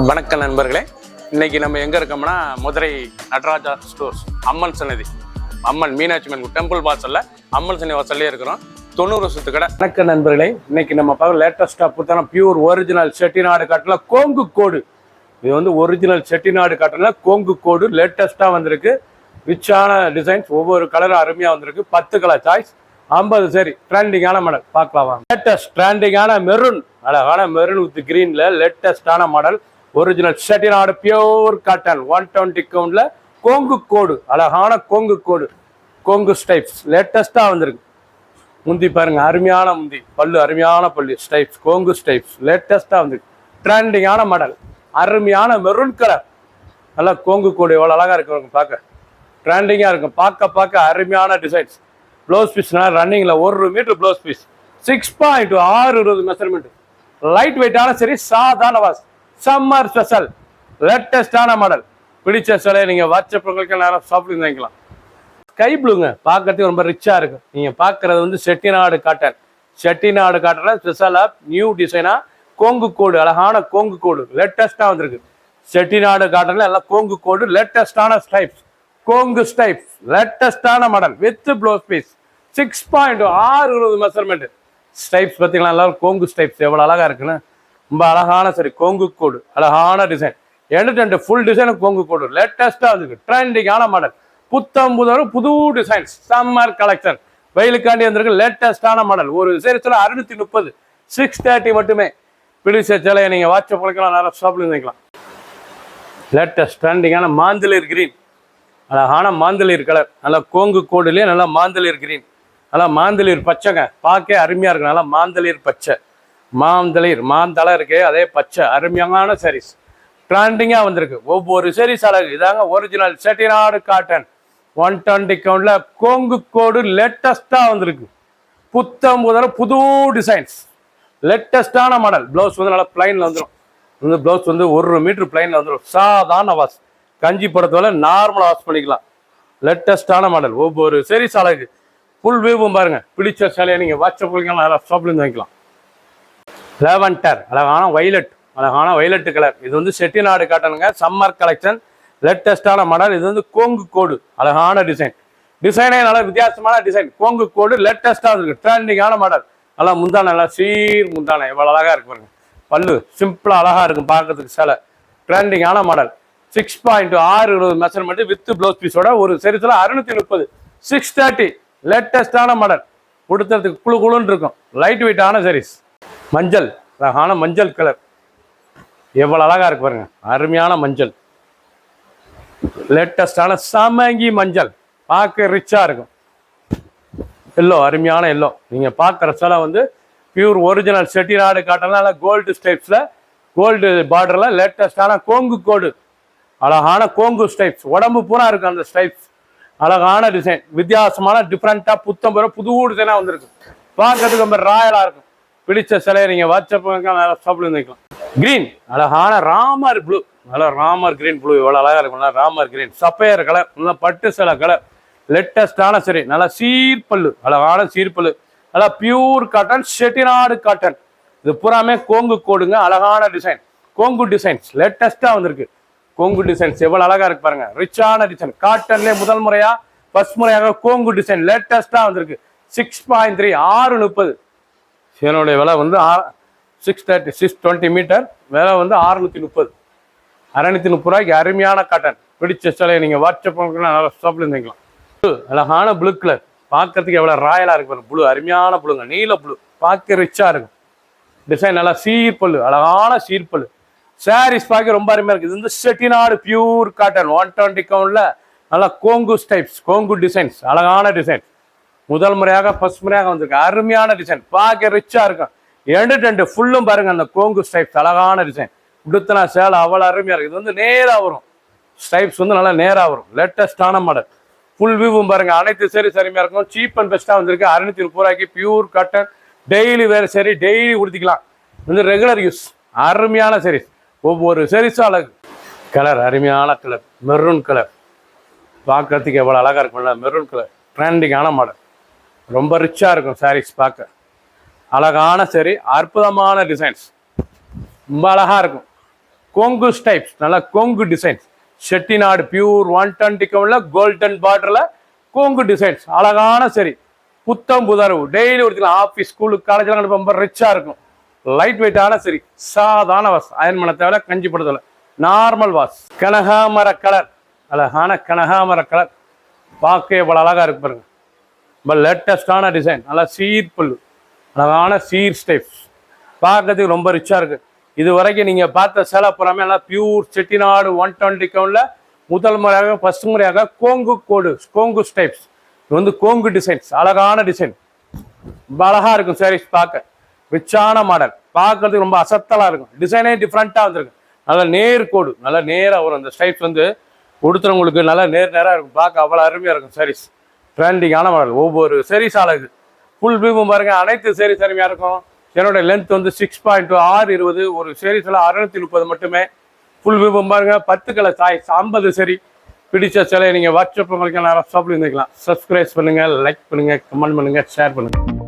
வணக்கம் நண்பர்களே, இன்னைக்கு நம்ம எங்க இருக்கோம்னா மதுரை நடராஜா ஸ்டோர்ஸ் அம்மன் சன்னதி, அம்மன் மீனாட்சி அம்மன் டெம்பிள் வாசல்ல அம்மன் சன்னதி வாசல்லே இருக்கிறோம். 90 வருஷத்து கடை. வணக்கம் நண்பர்களே, இன்னைக்கு நம்ம பார்க்க லேட்டஸ்டா புத்தான பியூர் ஒரிஜினல் செட்டிநாடு காட்டில் கோங்கு கோடு. இது வந்து ஒரிஜினல் செட்டிநாடு காட்டில் கோங்கு கோடு லேட்டஸ்டா வந்திருக்கு. ரிச்சான டிசைன்ஸ், ஒவ்வொரு கலரும் அருமையா வந்திருக்கு. 10 கலர் சாய்ஸ், 50 சரி. ட்ரெண்டிங்கான மாடல் பார்க்கலாம். லேட்டஸ்ட் ட்ரெண்டிங்கான மெரூன், அழகான மெரூன் வித் கிரீன்ல லேட்டஸ்டான model. Original Chettinad pure cotton 120 கவுண்ட்ல கோங்கு கோடு, அழகான கோங்கு கோடு, கோங்கு ஸ்டைப்ஸ் லேட்டஸ்டா வந்திருக்கு. முந்தி பாருங்க, அருமையான முந்தி, பல்லு அருமையான பல்லு, ஸ்டைப்ஸ் கோங்கு ஸ்டைப்ஸ் லேட்டஸ்டா வந்திருக்கு. ட்ரெண்டிங்கான மாடல், அருமையான மெரூன் கலர், நல்லா கோங்கு கோடு எவ்வளோ அழகா இருக்கு பார்க்க. ட்ரெண்டிங்கா இருக்கும், பார்க்க அருமையான டிசைன்ஸ். ப்ளவுஸ் பீஸ்னா ரன்னிங்ல 1 metre blouse piece, 6.6 measurement, light வெயிட்டான சரி, சாதாரண வாஸ், சம்மர் ஸ்பெஷல் லேட்டஸ்டான மாடல். பிடிச்ச சிலை நீங்க வாட்ஸ்அப்புகளுக்கு நேரம் ஷாப்பிங் வாங்கிக்கலாம். ஸ்கை ப்ளூங்க, பார்க்கறதுக்கு ரொம்ப ரிச்சா இருக்கும். நீங்க பார்க்கறது வந்து செட்டிநாடு காட்டன். செட்டிநாடு காட்டன்ல ஸ்பெஷலா நியூ டிசைனா கோங்கு கோடு, அழகான கோங்கு கோடு லேட்டஸ்டா வந்திருக்கு. செட்டிநாடு காட்டன்ல எல்லாம் கோங்கு கோடு, லேட்டஸ்டான ஸ்டைப்ஸ், கோங்கு ஸ்டைப்ஸ் லேட்டஸ்டான model with blouse piece, 6.6 measurement. Stripes பார்த்தீங்களா, எல்லாரும் கோங்கு ஸ்டைப்ஸ் எவ்வளோ அழகா இருக்குன்னு. ரொம்ப அழகான சரி, கோங்கு கோடு, அழகான டிசைன். எண்டு ஃபுல் டிசைன் கோங்கு கோடு லேட்டஸ்டா வந்திருக்கு. ட்ரெண்டிங்கான மாடல், புத்தம் புது டிசைன்ஸ், சம்மர் கலெக்ஷன், வெயிலுக்காண்டி வந்திருக்கு. லேட்டஸ்டான மாடல். ஒரு சீரிஸ்ல 630, 630 மட்டுமே. பிடிச்ச சிலையை நீங்க வாட்ஸ்அப் பண்ணிக்கலாம், நேரம் ஷாப்ல வைக்கலாம். லேட்டஸ்ட் ட்ரெண்டிங்கான மாந்தளிர் கிரீன், அழகான மாந்தளிர் கலர், நல்லா கோங்கு கோடுலயே நல்லா மாந்தளிர் கிரீன், நல்லா மாந்தளிர் பச்சைங்க, பார்க்க அருமையா இருக்கு. நல்லா மாந்தளிர் பச்சை, மாந்தளை இருக்கு, அதே பச்சை, அருமையான சாரீஸ் ட்ரெண்டிங்கா வந்திருக்கு. ஒவ்வொரு சாரீஸ் அழகு. இதாங்க ஒரிஜினல் செட்டிநாடு காட்டன் 120 கவுண்ட்ல கோங்கு கோடு லேட்டஸ்டா வந்திருக்கு. புத்தம் புது டிசைன்ஸ், லேட்டஸ்டான மாடல். பிளவுஸ் வந்து நல்லா பிளைன்ல வந்துடும். இந்த பிளவுஸ் வந்து 1 மீட்டர் பிளைன்ல வந்துடும். சாதாரண வாஷ், கஞ்சி படத்தோட நார்மலா வாஷ் பண்ணிக்கலாம். லேட்டஸ்டான மாடல். ஒவ்வொரு சாரீஸ் அழகு. ஃபுல் வியூவும் பாருங்க. பிடிச்ச சேலையை நீங்க வாட்ஸ்அப் பண்ணிக்கலாம், ஷாப்ல இருந்து வாங்கிக்கலாம். லேவண்டர், அழகான வைலட், அழகான வைலட் கலர். இது வந்து செட்டிநாடு காட்டனுங்க, சம்மர் கலெக்ஷன், லேட்டஸ்டான மாடல். இது வந்து கோங்கு கோடு, அழகான டிசைன். டிசைனே நல்லா வித்தியாசமான டிசைன். கோங்கு கோடு லேட்டஸ்டா இருக்கு. ட்ரெண்டிங்கான மாடல். நல்லா முந்தானை, நல்லா சீர் முந்தானை, எவ்வளவு அழகா இருக்கு பாருங்க. பல்லு சிம்பிளா அழகா இருக்கும் பார்க்கறதுக்கு. சேலை ட்ரெண்டிங்கான மாடல். 6.6 மெஷர்மெண்ட் வித் பிளவுஸ் பீஸோட. ஒரு சரிசில 630, 630 லேட்டஸ்டான மாடல். கொடுத்ததுக்கு குழு குழுன்னு இருக்கும். லைட் வெயிட்டான சாரீஸ். மஞ்சள், அழகான மஞ்சள் கலர், எவ்வளவு அழகா இருக்கு பாருங்க. அருமையான மஞ்சள், லேட்டஸ்டான சமங்கி மஞ்சள், பார்க்க ரிச்சா இருக்கும். எல்லோ, அருமையான எல்லோ. நீங்க பார்க்குற சிலை வந்து பியூர் ஒரிஜினல் செட்டிநாடு காட்டனால கோல்டு ஸ்டைப்ஸ்ல, கோல்டு பார்டர்ல லேட்டஸ்டான கோங்கு கோடு, அழகான கோங்கு ஸ்டைப்ஸ். உடம்பு பூரா இருக்கு அந்த ஸ்டைப்ஸ். அழகான டிசைன், வித்தியாசமான டிஃப்ரெண்டா புத்தம் புது டிசைனா வந்திருக்கு. பார்க்கறதுக்கு ரொம்ப ராயலா இருக்கும். பிடிச்ச சிலையை நீங்க வாட்ஸ்அப் ஷாப்ல வைக்கலாம். கிரீன், அழகான ராமர் ப்ளூ, நல்லா ராமர் கிரீன் ப்ளூ, எவ்வளவு அழகா இருக்கும். ராமர் கிரீன், சப்பையர் கலர், நல்லா பட்டு சிலை கலர், லேட்டஸ்டான சரி, நல்லா சீர்பல்லு, அழகான சீர்பல்லு, நல்லா பியூர் காட்டன் செட்டிநாடு காட்டன். இது பூராமே கோங்கு கோடுங்க, அழகான டிசைன், கோங்கு டிசைன்ஸ் லேட்டஸ்டா வந்திருக்கு. கோங்கு டிசைன்ஸ் எவ்வளவு அழகா இருக்கு பாருங்க. ரிச்சான டிசைன், காட்டன்ல முதல் முறையா ஃபர்ஸ்ட் முறையாக கோங்கு டிசைன் லேட்டஸ்டா வந்திருக்கு. 6.3, 630. இதனுடைய விலை வந்து 630, 620 மீட்டர், விலை வந்து 630, 630 ரூபாய்க்கு அருமையான காட்டன். பிடிச்ச சிலையை நீங்க வாட்ஸ்அப் நல்லா ஷாப்ல இருந்துக்கலாம். அழகான ப்ளூ கலர், பார்க்கறதுக்கு எவ்வளவு ராயலா இருக்கு பாருங்க. ப்ளூ, அருமையான ப்ளூங்க, நீல ப்ளூ, பார்க்க ரிச்சா இருக்கும். டிசைன் நல்லா சீர்பல்லு, அழகான சீர்பல்லு. சாரீஸ் பார்க்க ரொம்ப அருமையா இருக்கு. இது வந்து செட்டிநாடு பியூர் காட்டன் 120 கவுண்ட்ல நல்லா கோங்கு ஸ்டைப்ஸ், கோங்கு டிசைன்ஸ், அழகான டிசைன். முதல் முறையாக ஃபர்ஸ்ட் முறையாக வந்திருக்கு. அருமையான டிசைன், பார்க்க ரிச்சா இருக்கும். எண்டு ஃபுல்லும் பாருங்க அந்த கோங்கு ஸ்டைப்ஸ், அழகான டிசைன். உடுத்தினா சேலை அவ்வளவு அருமையா இருக்கு. இது வந்து நேரா வரும், ஸ்டைப்ஸ் வந்து நல்லா நேரா வரும். லேட்டஸ்டான மாடல். ஃபுல் வியூவும் பாருங்க. அனைத்து சரி அருமையா இருக்கும். சீப் அண்ட் பெஸ்டா வந்திருக்கு. 630 ரூபாய்க்கு பியூர் காட்டன். டெய்லி வேறு சரி, டெய்லி உடுத்திக்கலாம். வந்து ரெகுலர் யூஸ், அருமையான சரி. ஒவ்வொரு சரிசும் அழகு. கலர், அருமையான கலர், மெரூன் கலர், பார்க்கறதுக்கு எவ்வளவு அழகா இருக்கும். மெரூன் கலர், ட்ரெண்டிங்கான மாடல், ரொம்ப ரிச்சா இருக்கும் சாரீஸ் பார்க்க. அழகான சரி, அற்புதமான டிசைன்ஸ், ரொம்ப அழகா இருக்கும். கோங்கு டைப்ஸ், நல்லா கோங்கு டிசைன்ஸ், செட்டிநாடு பியூர் 120 கவுன்ல கோல்டன் பார்டர்ல கோங்கு டிசைன்ஸ், அழகான சரி, புத்தம் புதர்வு, டெய்லி ஒருத்தர் ஆஃபீஸ் ஸ்கூலுக்கு காலேஜ்லாம் ரொம்ப ரிச்சா இருக்கும். லைட் வெயிட்டான சரி, சாதாரண வாஸ், அயன் பண்ண தேவை, கஞ்சி படுத்தல, நார்மல் வாஸ். கனகாமர கலர், அழகான கனகாமர கலர், பார்க்க இவ்வளோ அழகா இருக்கு பாருங்க. ரொம்ப லேட்டஸ்டான டிசைன், நல்லா சீர் புல்லு, அழகான சீர் ஸ்டைப்ஸ், பார்க்கறதுக்கு ரொம்ப ரிச்சா இருக்கு. இது வரைக்கும் நீங்க பார்த்த சேலை புறாமே எல்லாம் பியூர் செட்டிநாடு 120 கவுன்ல முதல் முறையாக ஃபர்ஸ்ட் முறையாக கோங்கு கோடு, கோங்கு ஸ்டைப்ஸ். இது வந்து கோங்கு டிசைன்ஸ், அழகான டிசைன், அழகா இருக்கும் சாரீஸ், பார்க்க ரிச்சான மாடல், பார்க்கறதுக்கு ரொம்ப அசத்தலா இருக்கும். டிசைனே டிஃப்ரெண்டா வந்திருக்கு, நல்லா நேர் கோடு, நல்லா நேராக வரும். அந்த ஸ்டைப்ஸ் வந்து கொடுத்துறவங்களுக்கு நல்லா நேராக இருக்கும், பார்க்க அவ்வளோ அருமையாக இருக்கும் சாரீஸ். ட்ரெண்டிங்கான மாடல், ஒவ்வொரு சாரீஸ் அழகு. ஃபுல் வியூவும் பாருங்க, அனைத்து சாரீஸ் அருமையாக இருக்கும். என்னோட லென்த் வந்து 6.2 620, ஒரு சாரீஸ்ல 630 மட்டுமே. ஃபுல் வியூவும் பாருங்க, 10 கலர் சாய்ஸ், 50 சரி. பிடிச்ச சிலையை நீங்கள் வாட்ஸ்அப் உங்களுக்கு நான் வாட்ஸ்அப்ல இருந்துக்கலாம். சப்ஸ்கிரைப் பண்ணுங்க, லைக் பண்ணுங்க, கமெண்ட் பண்ணுங்க, ஷேர் பண்ணுங்க.